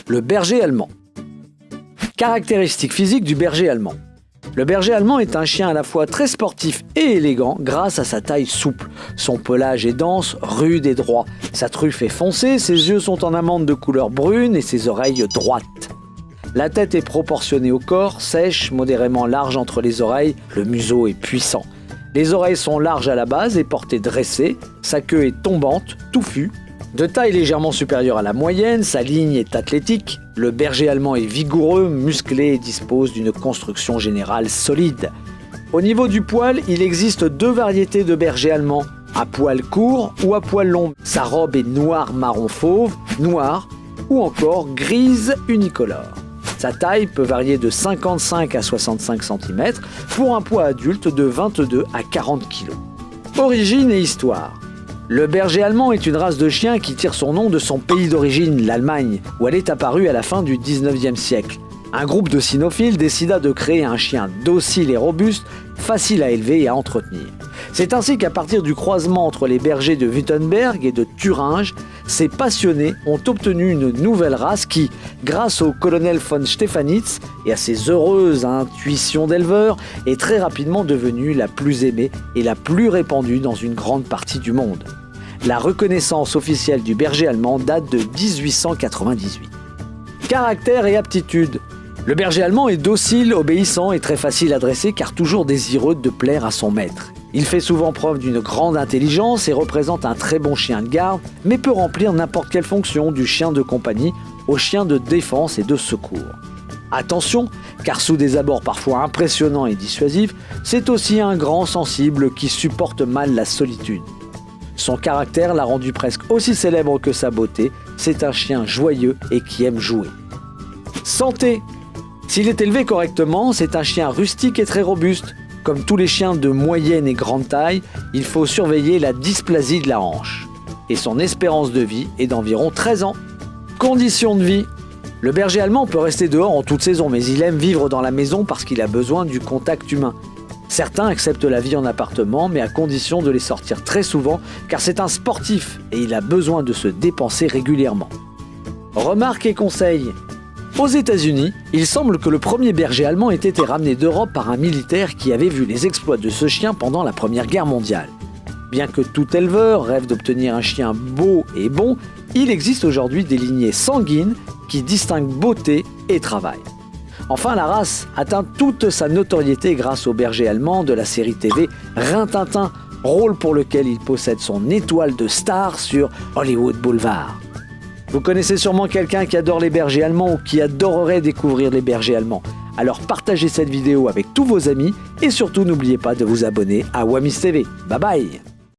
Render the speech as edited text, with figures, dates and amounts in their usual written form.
Le berger allemand. Caractéristiques physiques du berger allemand. Le berger allemand est un chien à la fois très sportif et élégant grâce à sa taille souple. Son pelage est dense, rude et droit. Sa truffe est foncée, ses yeux sont en amande de couleur brune et ses oreilles droites. La tête est proportionnée au corps, sèche, modérément large entre les oreilles, le museau est puissant. Les oreilles sont larges à la base et portées dressées, sa queue est tombante, touffue. De taille légèrement supérieure à la moyenne, sa ligne est athlétique. Le berger allemand est vigoureux, musclé et dispose d'une construction générale solide. Au niveau du poil, il existe deux variétés de berger allemand, à poil court ou à poil long. Sa robe est noir marron fauve, noire ou encore grise unicolore. Sa taille peut varier de 55 à 65 cm pour un poids adulte de 22 à 40 kg. Origine et histoire. Le berger allemand est une race de chien qui tire son nom de son pays d'origine, l'Allemagne, où elle est apparue à la fin du 19e siècle. Un groupe de cynophiles décida de créer un chien docile et robuste, facile à élever et à entretenir. C'est ainsi qu'à partir du croisement entre les bergers de Württemberg et de Thuringe, ces passionnés ont obtenu une nouvelle race qui, grâce au colonel von Stefanitz et à ses heureuses intuitions d'éleveur, est très rapidement devenue la plus aimée et la plus répandue dans une grande partie du monde. La reconnaissance officielle du berger allemand date de 1898. Caractère et aptitude. Le berger allemand est docile, obéissant et très facile à dresser car toujours désireux de plaire à son maître. Il fait souvent preuve d'une grande intelligence et représente un très bon chien de garde, mais peut remplir n'importe quelle fonction du chien de compagnie au chien de défense et de secours. Attention, car sous des abords parfois impressionnants et dissuasifs, c'est aussi un grand sensible qui supporte mal la solitude. Son caractère l'a rendu presque aussi célèbre que sa beauté, c'est un chien joyeux et qui aime jouer. Santé. S'il est élevé correctement, c'est un chien rustique et très robuste. Comme tous les chiens de moyenne et grande taille, il faut surveiller la dysplasie de la hanche. Et son espérance de vie est d'environ 13 ans. Conditions de vie. Le berger allemand peut rester dehors en toute saison, mais il aime vivre dans la maison parce qu'il a besoin du contact humain. Certains acceptent la vie en appartement, mais à condition de les sortir très souvent, car c'est un sportif et il a besoin de se dépenser régulièrement. Remarques et conseils. Aux États-Unis, il semble que le premier berger allemand ait été ramené d'Europe par un militaire qui avait vu les exploits de ce chien pendant la Première Guerre mondiale. Bien que tout éleveur rêve d'obtenir un chien beau et bon, il existe aujourd'hui des lignées sanguines qui distinguent beauté et travail. Enfin, la race atteint toute sa notoriété grâce au berger allemand de la série TV Rin-Tin-Tin, rôle pour lequel il possède son étoile de star sur Hollywood Boulevard. Vous connaissez sûrement quelqu'un qui adore les bergers allemands ou qui adorerait découvrir les bergers allemands. Alors partagez cette vidéo avec tous vos amis et surtout n'oubliez pas de vous abonner à Wamis TV. Bye bye!